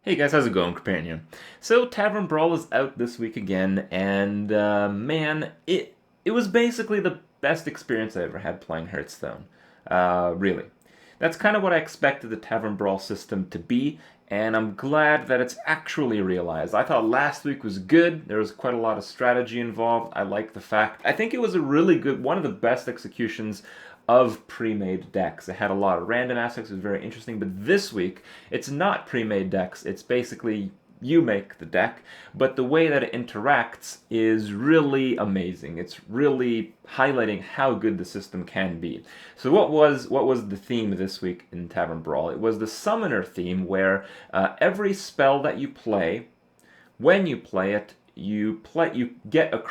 Hey guys, how's it going, Companion? So Tavern Brawl is out this week again, and man, it was basically the best experience I ever had playing Hearthstone. Really, that's kind of what I expected the Tavern Brawl system to be, and I'm glad that it's actually realized. I thought last week was good. There was quite a lot of strategy involved. I like the fact. I think it was a really good, one of the best executions of pre-made decks. It had a lot of random aspects, it was very interesting, but this week it's not pre-made decks. It's basically you make the deck, but the way that it interacts is really amazing. It's really highlighting how good the system can be. So what was the theme this week in Tavern Brawl? It was the summoner theme, where every spell that you play, when you play it, you get a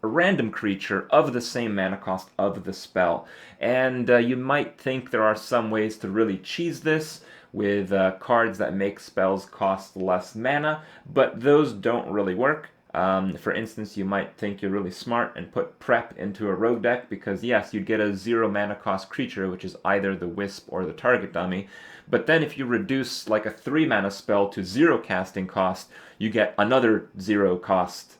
random creature of the same mana cost of the spell. And you might think there are some ways to really cheese this with cards that make spells cost less mana, but those don't really work. For instance, you might think you're really smart and put Prep into a rogue deck because, yes, you'd get a 0 mana cost creature, which is either the Wisp or the target dummy. But then if you reduce like a 3 mana spell to 0 casting cost, you get another 0 cost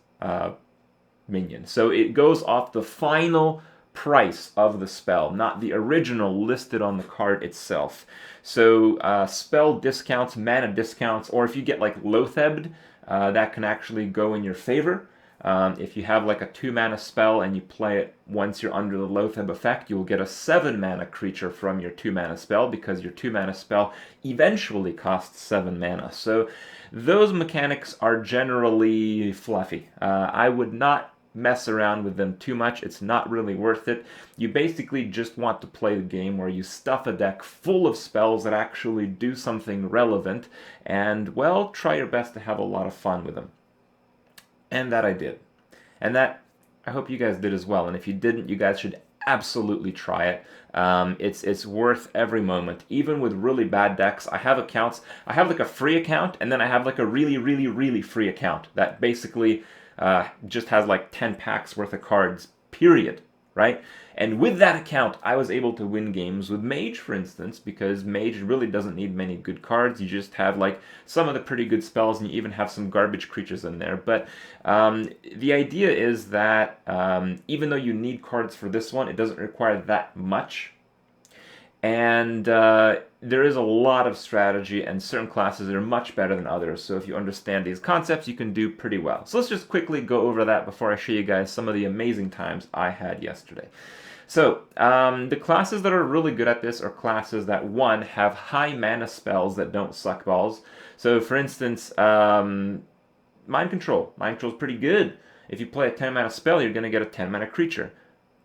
minion. So it goes off the final price of the spell, not the original listed on the card itself. So spell discounts, mana discounts, or if you get like Loathebed, that can actually go in your favor. If you have like a 2 mana spell and you play it once you're under the Loatheb effect, you'll get a 7 mana creature from your 2 mana spell because your 2 mana spell eventually costs 7 mana. So those mechanics are generally fluffy. I would not mess around with them too much. It's not really worth it. You basically just want to play the game where you stuff a deck full of spells that actually do something relevant and, well, try your best to have a lot of fun with them. And that I did. And that I hope you guys did as well. And if you didn't, you guys should absolutely try it. It's worth every moment. Even with really bad decks, I have accounts. I have like a free account, and then I have like a really free account that basically just has like 10 packs worth of cards, period, right? And with that account, I was able to win games with Mage, for instance, because Mage really doesn't need many good cards. You just have like some of the pretty good spells, and you even have some garbage creatures in there. But the idea is that even though you need cards for this one, it doesn't require that much. And there is a lot of strategy, and certain classes are much better than others. So if you understand these concepts, you can do pretty well. So let's just quickly go over that before I show you guys some of the amazing times I had yesterday. So the classes that are really good at this are classes that, one, have high mana spells that don't suck balls. So for instance, Mind Control. Mind Control is pretty good. If you play a 10 mana spell, you're going to get a 10 mana creature.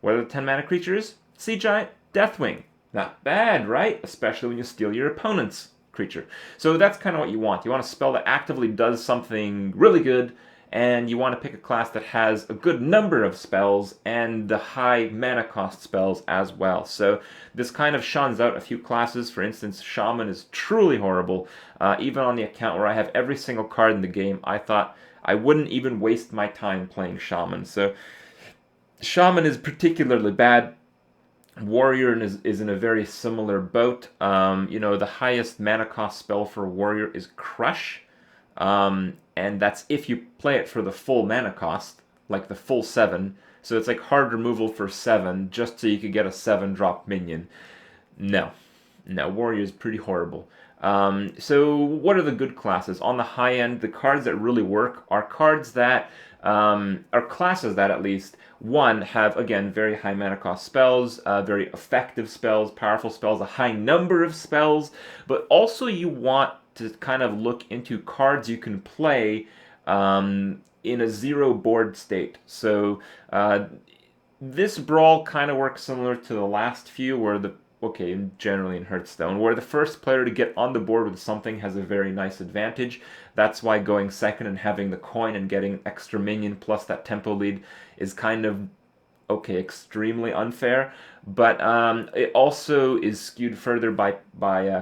What are the 10 mana creatures? Sea Giant, Deathwing. Not bad, right? Especially when you steal your opponent's creature. So that's kind of what you want. You want a spell that actively does something really good, and you want to pick a class that has a good number of spells and the high mana cost spells as well. So this kind of shuns out a few classes. For instance, Shaman is truly horrible. Even on the account where I have every single card in the game, I thought I wouldn't even waste my time playing Shaman. So Shaman is particularly bad. Warrior is in a very similar boat. The highest mana cost spell for Warrior is Crush, and that's if you play it for the full mana cost, like the full 7. So it's like hard removal for 7, just so you could get a 7-drop minion. No, no, Warrior is pretty horrible. So what are the good classes? On the high end, the cards that really work are cards that are classes that, at least, one, have, again, very high mana cost spells, very effective spells, powerful spells, a high number of spells, but also you want to kind of look into cards you can play in a zero board state. So this brawl kind of works similar to the last few, where generally in Hearthstone, where the first player to get on the board with something has a very nice advantage. That's why going second and having the coin and getting extra minion plus that tempo lead is kind of, extremely unfair. But it also is skewed further by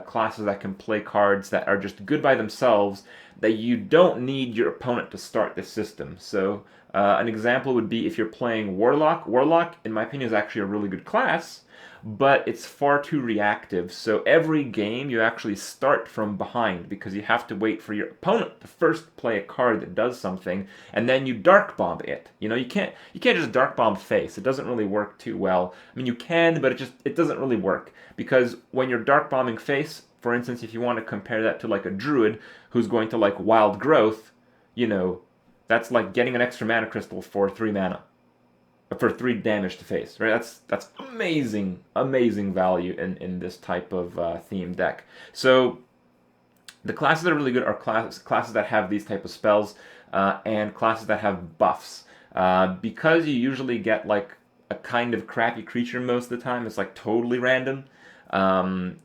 classes that can play cards that are just good by themselves, that you don't need your opponent to start the system. So an example would be if you're playing Warlock. Warlock, in my opinion, is actually a really good class, but it's far too reactive. So every game you actually start from behind because you have to wait for your opponent to first play a card that does something, and then you dark bomb it. You can't just dark bomb face. It doesn't really work too well. I mean, you can, but it doesn't really work because when you're dark bombing face, for instance, if you want to compare that to like a druid who's going to like wild growth, you know, that's like getting an extra mana crystal for 3 mana, for 3 damage to face, right? That's amazing value in this type of theme deck. So the classes that are really good are classes that have these type of spells and classes that have buffs. Because you usually get like a kind of crappy creature most of the time. It's like totally random. Um,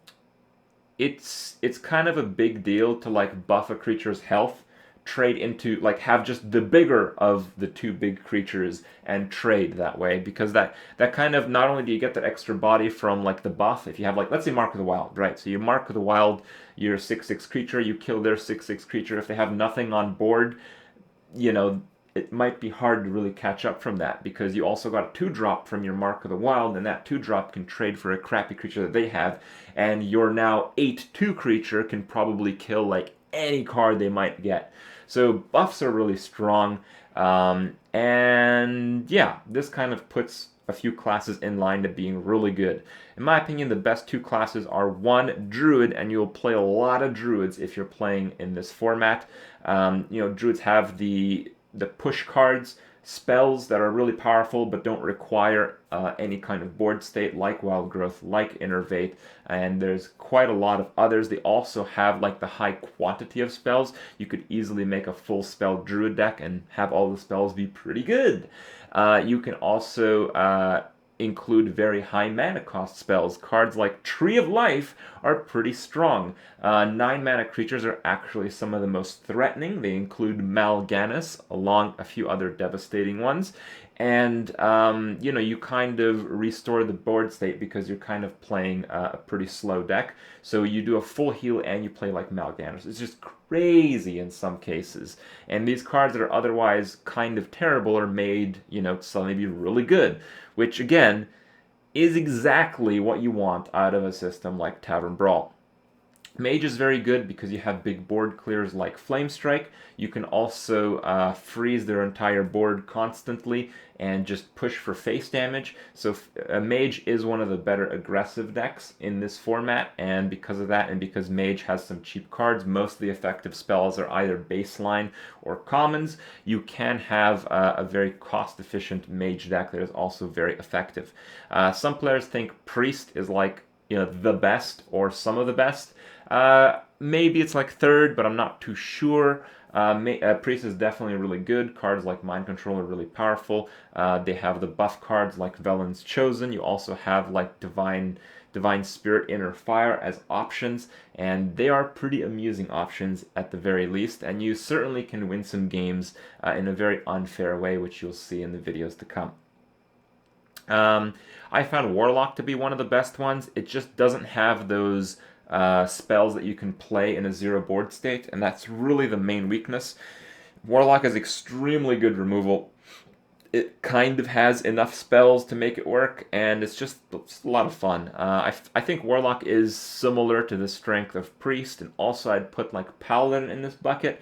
it's kind of a big deal to like buff a creature's health, trade into like have just the bigger of the two big creatures and trade that way, because that kind of, not only do you get that extra body from like the buff, if you have like, let's say Mark of the Wild, right? So you Mark of the Wild your 6/6 creature, you kill their 6/6 creature. If they have nothing on board, you know, it might be hard to really catch up from that, because you also got a 2-drop from your Mark of the Wild, and that 2-drop can trade for a crappy creature that they have, and your now 8/2 creature can probably kill like any card they might get. So buffs are really strong, and yeah, this kind of puts a few classes in line to being really good. In my opinion, the best two classes are one, Druid, and you'll play a lot of Druids if you're playing in this format. Druids have the push cards, spells that are really powerful but don't require any kind of board state, like Wild Growth, like Innervate, and there's quite a lot of others. They also have like the high quantity of spells. You could easily make a full spell Druid deck and have all the spells be pretty good. You can also include very high mana cost spells. Cards like Tree of Life are pretty strong. 9 mana creatures are actually some of the most threatening. They include Mal'Ganis, along a few other devastating ones. And, you kind of restore the board state because you're kind of playing a pretty slow deck. So you do a full heal and you play like Mal'Ganis. It's just crazy in some cases. And these cards that are otherwise kind of terrible are made, to suddenly be really good, which again is exactly what you want out of a system like Tavern Brawl. Mage is very good because you have big board clears like Flame Strike. You can also freeze their entire board constantly and just push for face damage. So Mage is one of the better aggressive decks in this format, and because of that, and because Mage has some cheap cards, most of the effective spells are either baseline or commons. You can have a very cost-efficient Mage deck that is also very effective. Some players think Priest is like the best or some of the best. Maybe it's like third, but I'm not too sure. Priest is definitely really good. Cards like Mind Control are really powerful. They have the buff cards like Velen's Chosen. You also have like Divine Spirit, Inner Fire as options, and they are pretty amusing options at the very least, and you certainly can win some games in a very unfair way, which you'll see in the videos to come. I found Warlock to be one of the best ones. It just doesn't have those spells that you can play in a zero board state, and that's really the main weakness. Warlock is extremely good removal. It kind of has enough spells to make it work, and it's just a lot of fun. I think Warlock is similar to the strength of Priest, and also I'd put like Paladin in this bucket.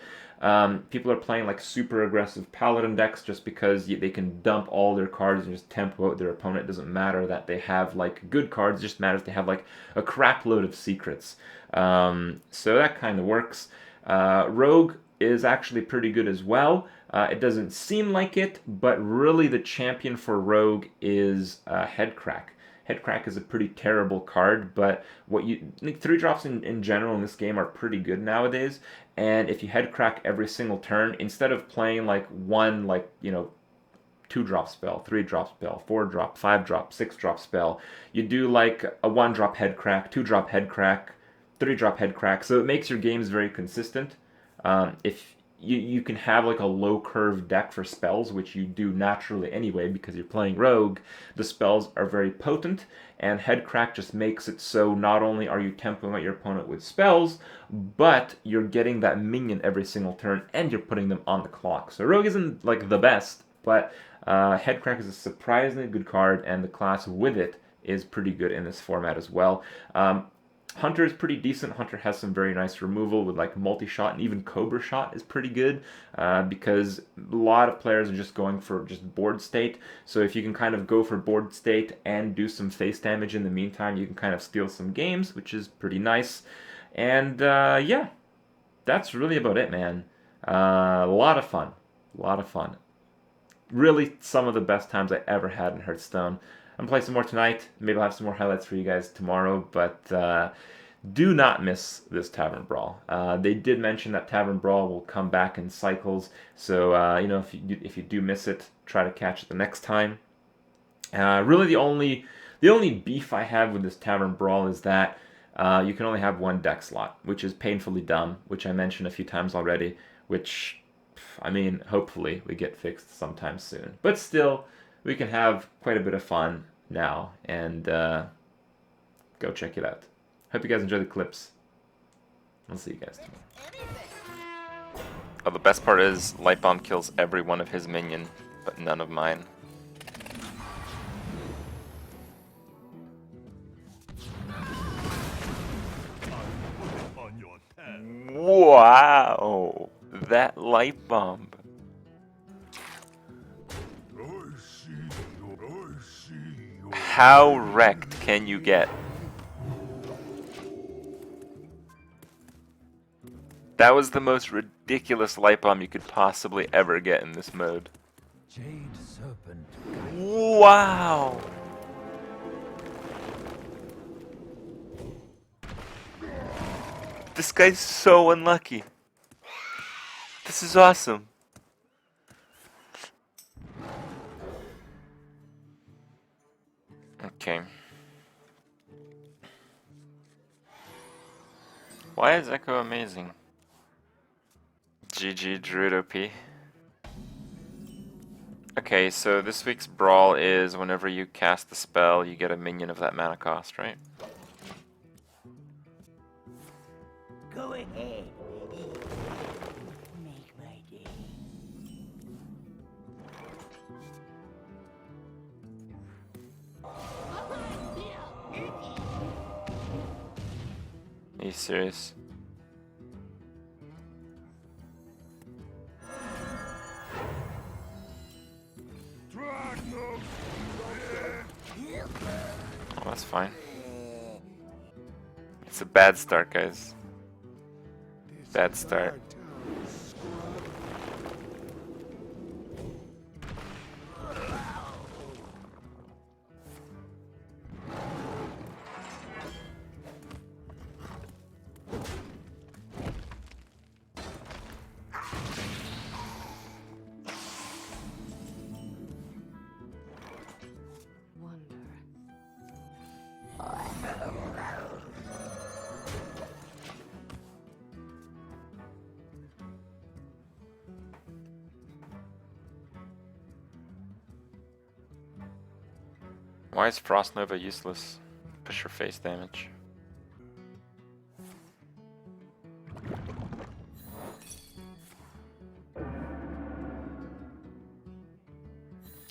People are playing like super aggressive Paladin decks just because they can dump all their cards and just tempo out their opponent. It doesn't matter that they have like good cards, it just matters they have like a crap load of secrets. So that kind of works. Rogue is actually pretty good as well. It doesn't seem like it, but really the champion for Rogue is Headcrack. Headcrack is a pretty terrible card, but 3-drops in general in this game are pretty good nowadays. And if you Headcrack every single turn, instead of playing like one 2-drop spell, 3-drop spell, 4-drop, 5-drop, 6-drop spell, you do like a 1-drop Headcrack, 2-drop Headcrack, 3-drop Headcrack. So it makes your games very consistent. If you can have like a low curve deck for spells, which you do naturally anyway because you're playing Rogue. The spells are very potent, and Headcrack just makes it so not only are you tempoing out your opponent with spells, but you're getting that minion every single turn and you're putting them on the clock. So Rogue isn't like the best, but Headcrack is a surprisingly good card, and the class with it is pretty good in this format as well. Hunter is pretty decent. Hunter has some very nice removal with like multi-shot, and even Cobra Shot is pretty good because a lot of players are just going for just board state. So if you can kind of go for board state and do some face damage in the meantime, you can kind of steal some games, which is pretty nice. And yeah, that's really about it, man. A lot of fun. A lot of fun. Really some of the best times I ever had in Hearthstone. I'm going to play some more tonight. Maybe I'll have some more highlights for you guys tomorrow, but do not miss this Tavern Brawl. They did mention that Tavern Brawl will come back in cycles, so you know, if you do miss it, try to catch it the next time. Really, the only beef I have with this Tavern Brawl is that you can only have one deck slot, which is painfully dumb, which I mentioned a few times already, which, I mean, hopefully we get fixed sometime soon. But still, we can have quite a bit of fun now, and go check it out. Hope you guys enjoy the clips. I'll see you guys tomorrow. Oh, the best part is Light Bomb kills every one of his minion, but none of mine. Wow! That Light Bomb. How wrecked can you get? That was the most ridiculous Light Bomb you could possibly ever get in this mode. Jade Serpent. Wow! This guy's so unlucky. This is awesome. Okay. Why is Echo amazing? GG Druid OP. Okay, so this week's Brawl is whenever you cast the spell, you get a minion of that mana cost, right? Go ahead. Make my day. Are you serious? Oh, that's fine. It's a bad start, guys. Bad start. Why is Frost Nova useless? Push your face damage.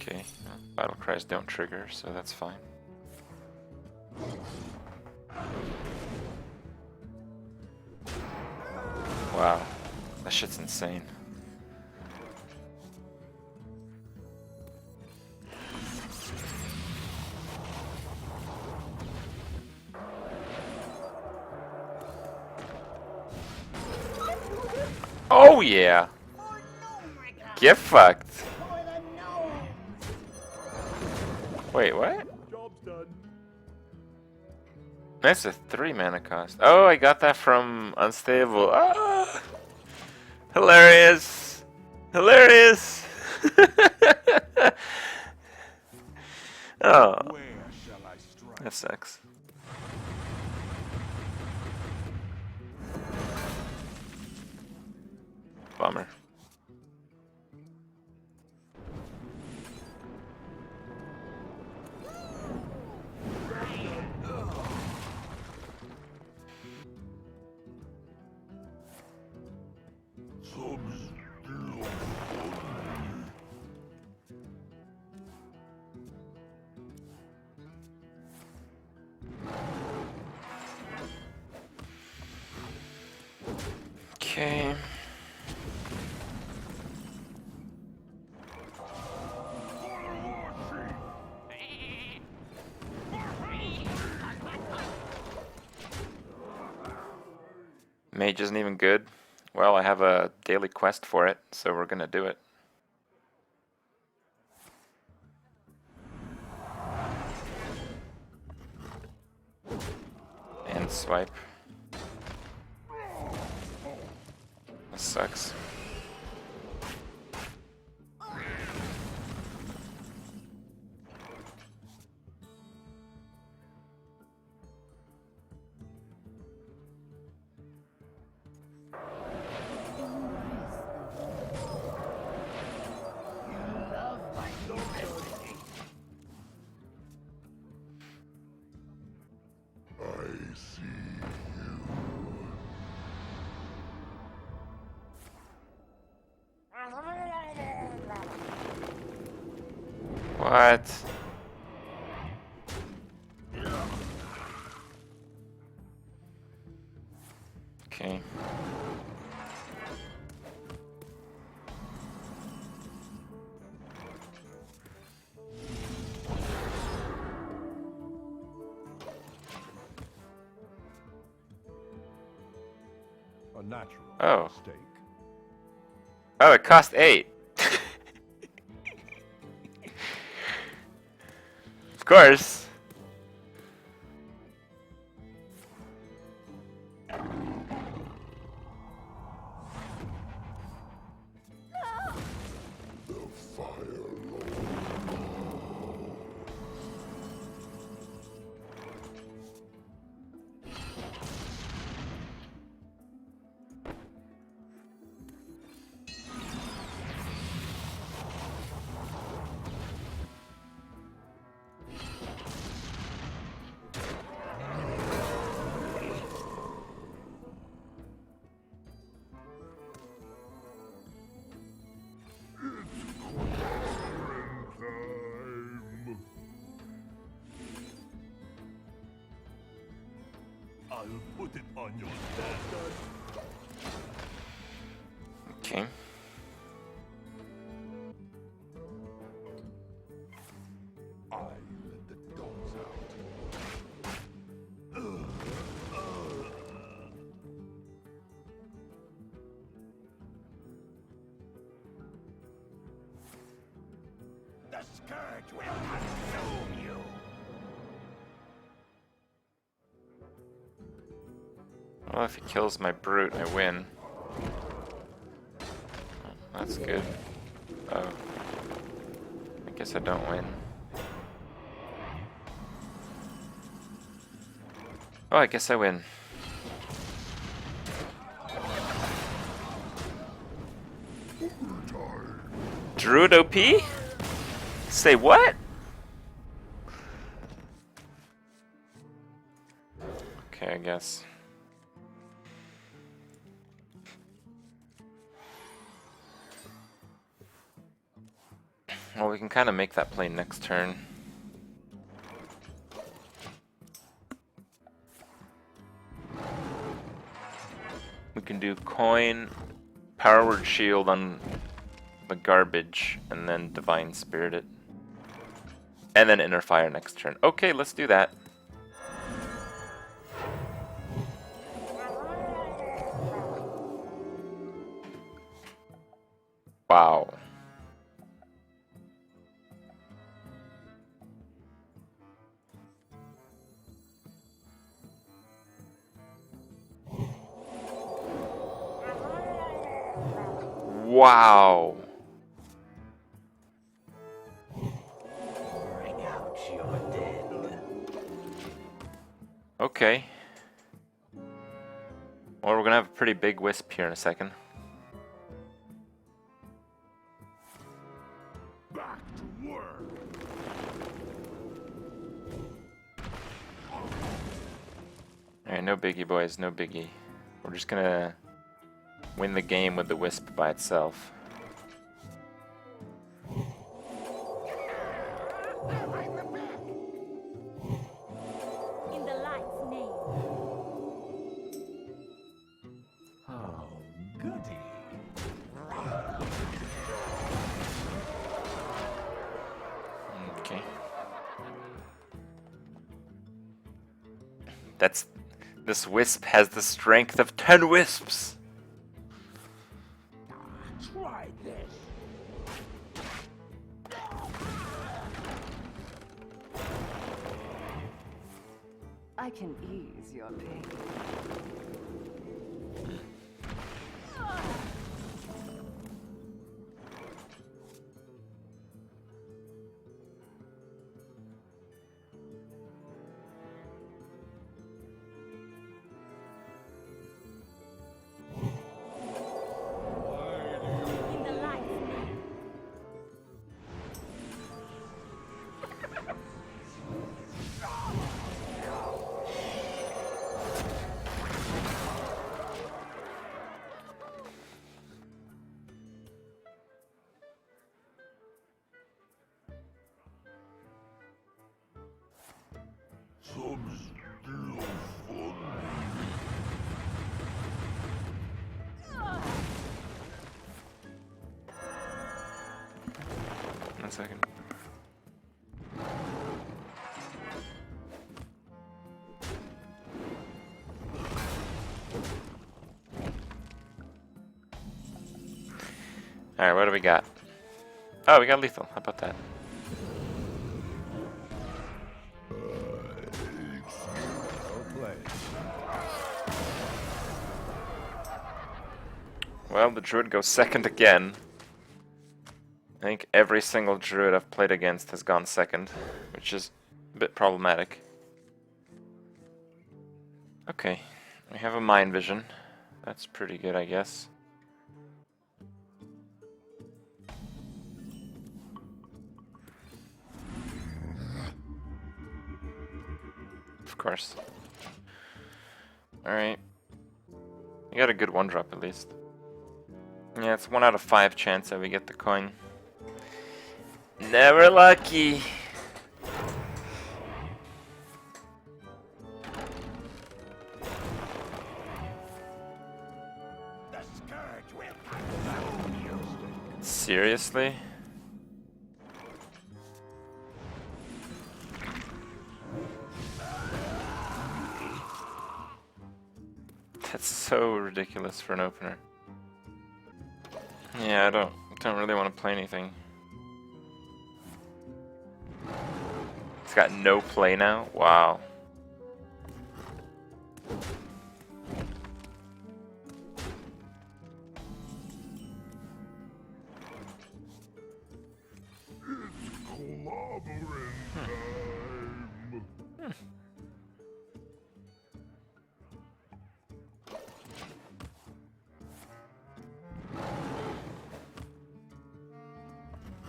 Okay, battle cries don't trigger, so that's fine. Wow, that shit's insane. Oh yeah! Get fucked! Wait, what? That's a 3 mana cost. Oh, I got that from Unstable. Ah! Hilarious! Hilarious! Oh. That sucks. Bummer. Okay. Mage isn't even good. Well, I have a daily quest for it, so we're gonna do it. And swipe. This sucks. What? Okay. A natural Oh. mistake. Oh, it cost 8. Of course. I'll put it on your head. Okay. I let the dogs out. The scourge will consume you. Well, if he kills my brute, I win. Oh, that's good. Oh. I guess I don't win. Oh, I guess I win. Druid OP? Say what? Okay, I guess. Well, we can kind of make that play next turn. We can do coin, power word shield on the garbage, and then divine spirit it. And then inner fire next turn. Okay, let's do that. Wow. Wow. Bring out your dead. Okay. Well, we're gonna have a pretty big wisp here in a second. Back to work. Alright, no biggie, boys, no biggie. We're just gonna win the game with the wisp by itself. In the light's name. How This wisp has the strength of 10 wisps. Try this. I can ease your pain. In the light's name. Some still fun. 1 second. Alright, what do we got? Oh, we got lethal. How about that? Well played. Well, the druid goes second again. I think every single druid I've played against has gone second, which is a bit problematic. Okay, we have a mind vision. That's pretty good, I guess. Of course. Alright. You got a good 1-drop at least. Yeah, it's 1 out of 5 chance that we get the coin. Never lucky. The scourge will consume you. Seriously? That's so ridiculous for an opener. Yeah, I don't really want to play anything. It's got no play now? Wow. Clobbering time.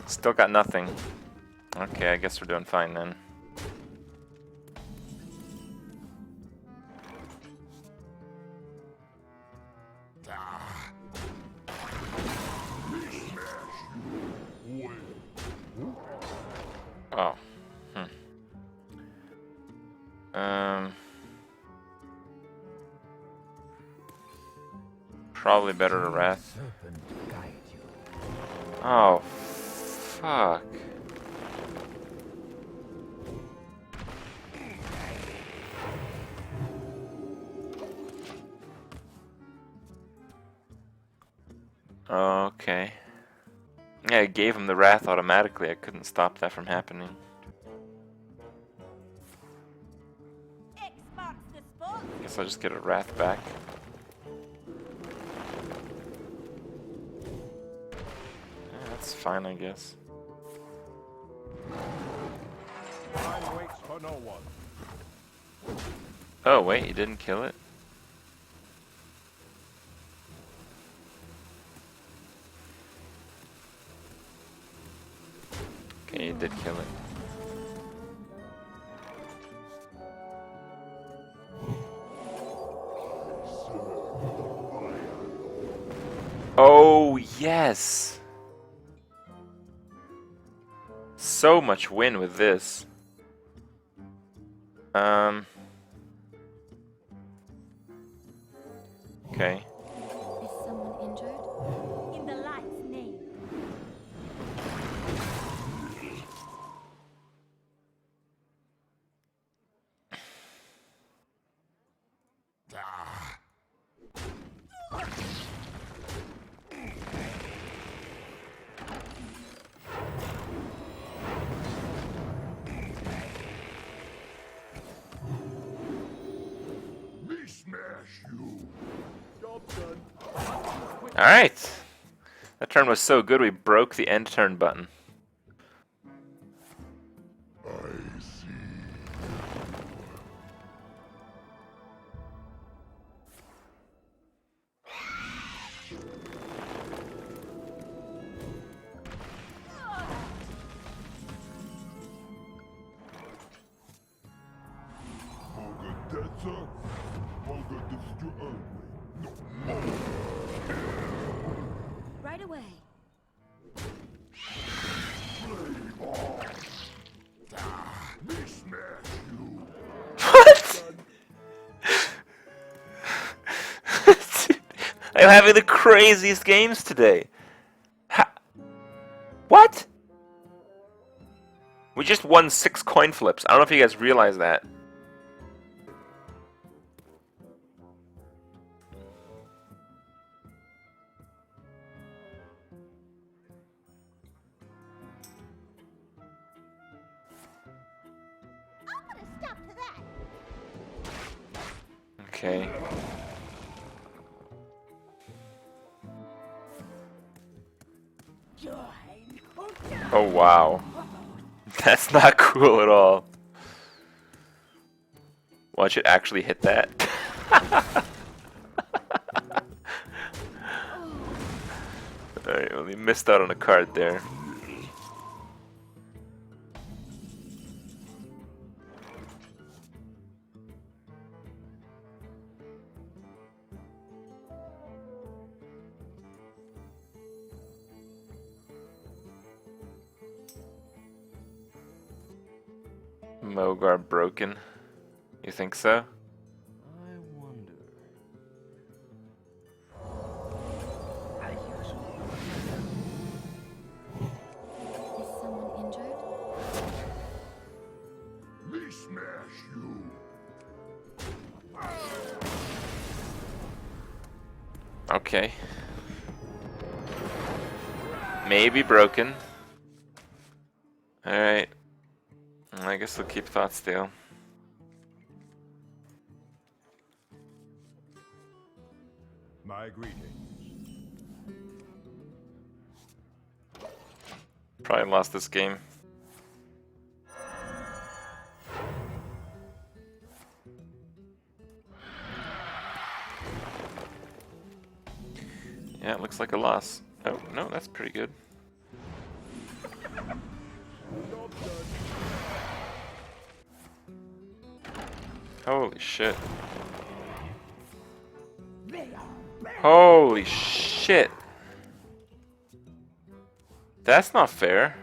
Still got nothing. Okay, I guess we're doing fine then. Oh. Probably better to Wrath. Serpent guide you. Oh, fuck. Okay. Yeah, I gave him the Wrath automatically. I couldn't stop that from happening. X marks the spot. Guess I'll just get a Wrath back. Yeah, that's fine, I guess. Time waits for no one. Oh, wait, you didn't kill it? Okay, you did kill it. Oh, yes! So much win with this. Okay. Is someone injured? In the light's name. Alright. That turn was so good we broke the end turn button. Right away. What? I'm having the craziest games today. What? We just won 6 coin flips. I don't know if you guys realize that. Okay. Oh wow. That's not cool at all. Watch it actually hit that. Alright, well, you missed out on a card there. Mogar broken. You think so? I wonder. Is someone injured? Me smash you. Okay. Maybe broken. Alright. I guess we'll keep Thought Steal. My greetings. Probably lost this game. Yeah, it looks like a loss. Oh, no, that's pretty good. Holy shit. Holy shit. That's not fair.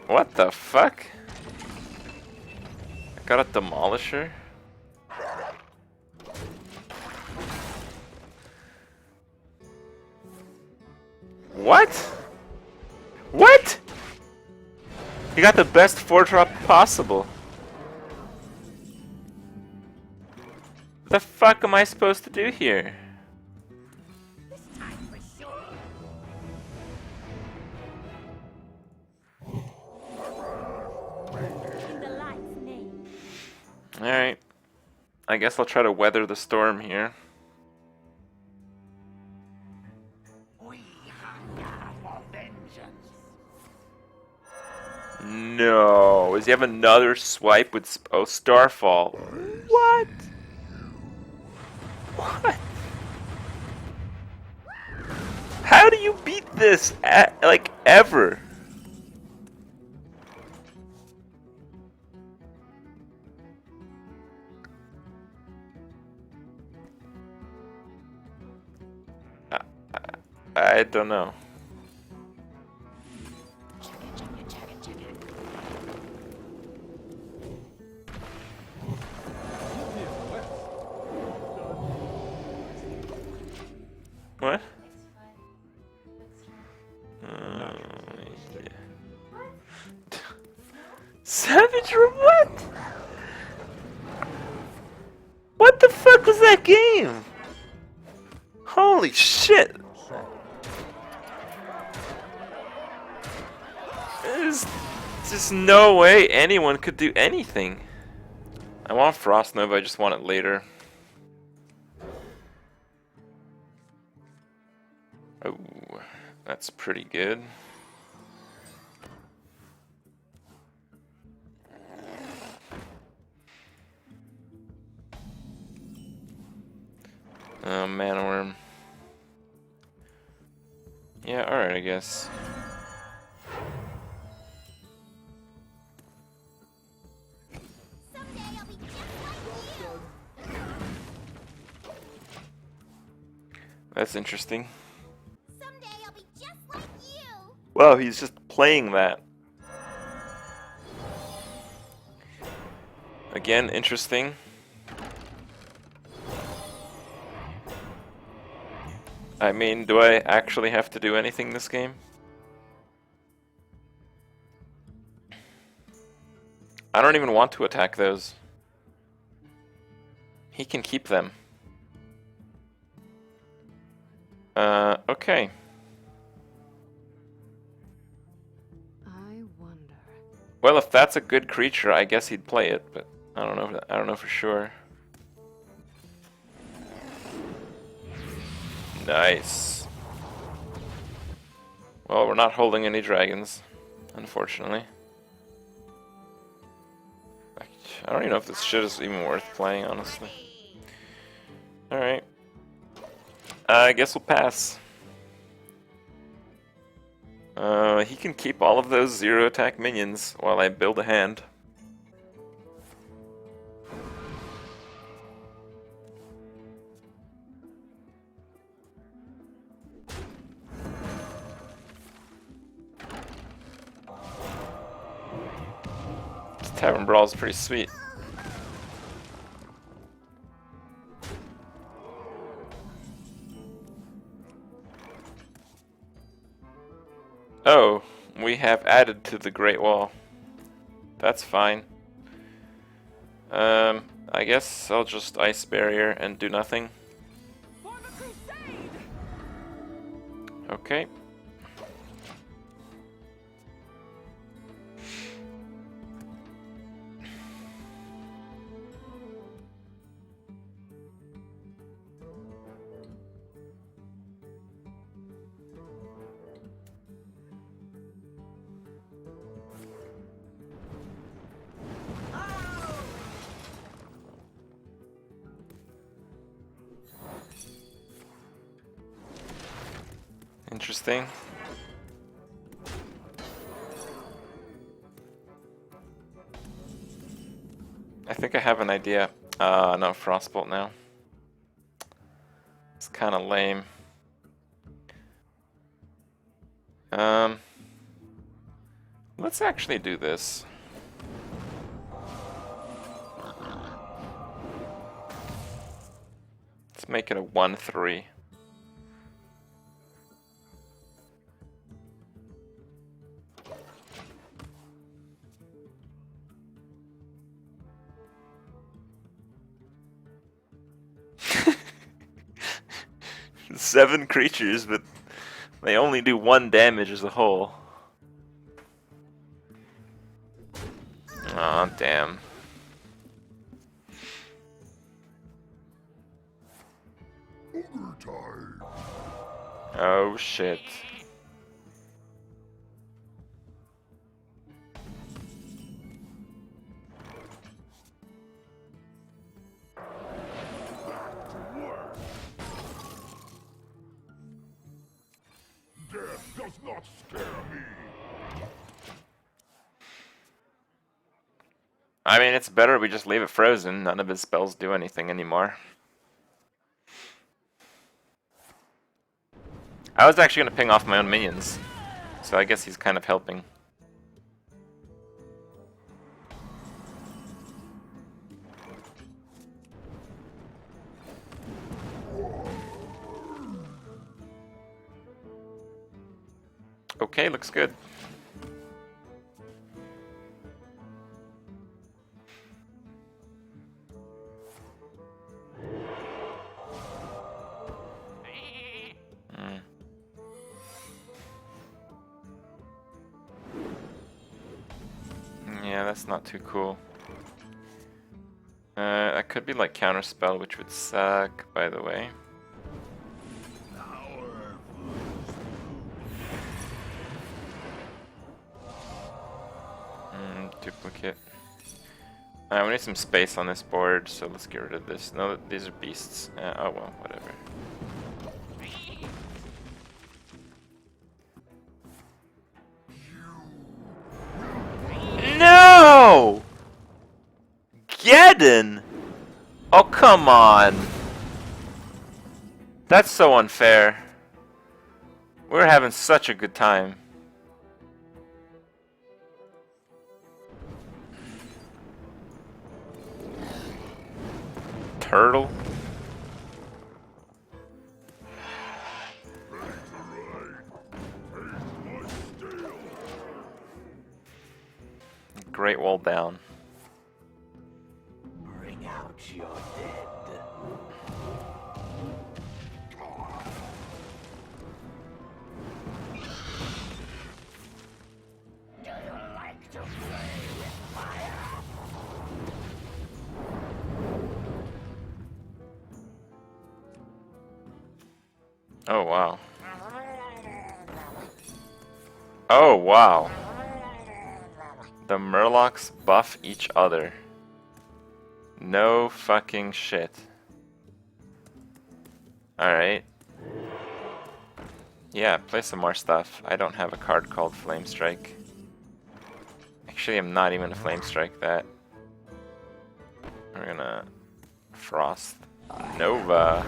What the fuck? I got a demolisher? What? What? You got the best 4-drop possible. What the fuck am I supposed to do here? In the light's name. Alright. I guess I'll try to weather the storm here. We hunger for vengeance. No. Does he have another swipe with Starfall? What? What? How do you beat this like ever? I don't know. What? Yeah. Savage or what? What the fuck was that game? Holy shit! This just no way anyone could do anything. I want Frost Nova, I just want it later. Oh, that's pretty good. Oh, Mana Worm. Yeah, alright, I guess. Someday I'll be just like you. That's interesting. Someday I'll be just like you. Wow, he's just playing that. Again, interesting. I mean, do I actually have to do anything this game? I don't even want to attack those. He can keep them. Okay. I wonder. Well, if that's a good creature, I guess he'd play it, but I don't know. I don't know for sure. Nice. Well, we're not holding any dragons, unfortunately. I don't even know if this shit is even worth playing, honestly. Alright. I guess we'll pass. He can keep all of those 0 attack minions while I build a hand. This Tavern Brawl is pretty sweet. Oh, we have added to the Great Wall. That's fine. I guess I'll just Ice Barrier and do nothing. Okay. Interesting. I think I have an idea. No, Frostbolt now. It's kind of lame. Let's actually do this. Let's make it a 1/3. Seven creatures, but they only do 1 damage as a whole. Aw, damn. Overtime. Oh, shit. Death does not scare me. I mean, it's better we just leave it frozen. None of his spells do anything anymore. I was actually going to ping off my own minions, so I guess he's kind of helping. Okay, looks good. That's not too cool. I could be like counterspell, which would suck, by the way. Duplicate. We need some space on this board, so let's get rid of this. No, these are beasts. Oh well, whatever. No! Geddon! Oh, come on. That's so unfair. We're having such a good time. Turtle? Great Wall down. Bring out your dead. Do you like to play with fire? Oh wow. Oh wow. The Murlocs buff each other. No fucking shit. Alright. Yeah, play some more stuff. I don't have a card called Flame Strike. Actually, I'm not even a Flame Strike that. We're gonna Frost Nova.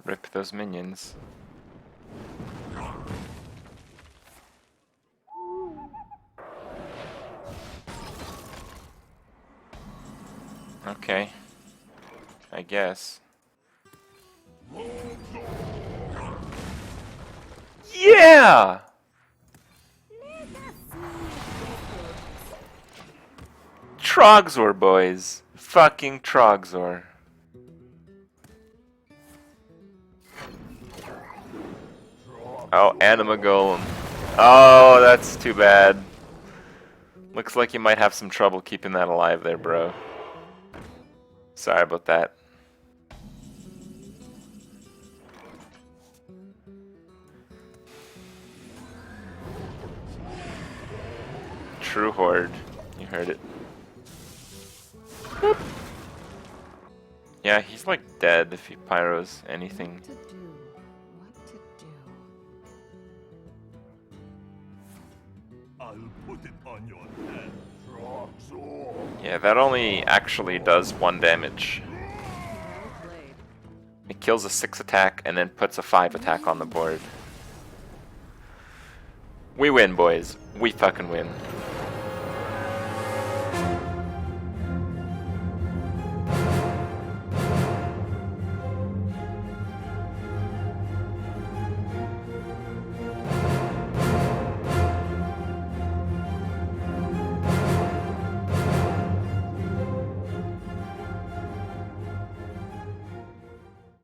Rip those minions. Okay. I guess. Yeah! Trogzor, boys. Fucking Trogzor. Oh, Anima Golem. Oh, that's too bad. Looks like you might have some trouble keeping that alive there, bro. Sorry about that. True Horde. You heard it. Boop. Yeah, he's like dead if he pyros anything. What to do? What to do? I'll put it on your head. Trogzor. Yeah, that only actually does 1 damage. Well played. It kills a 6 attack and then puts a 5 attack on the board. We win, boys. We fucking win.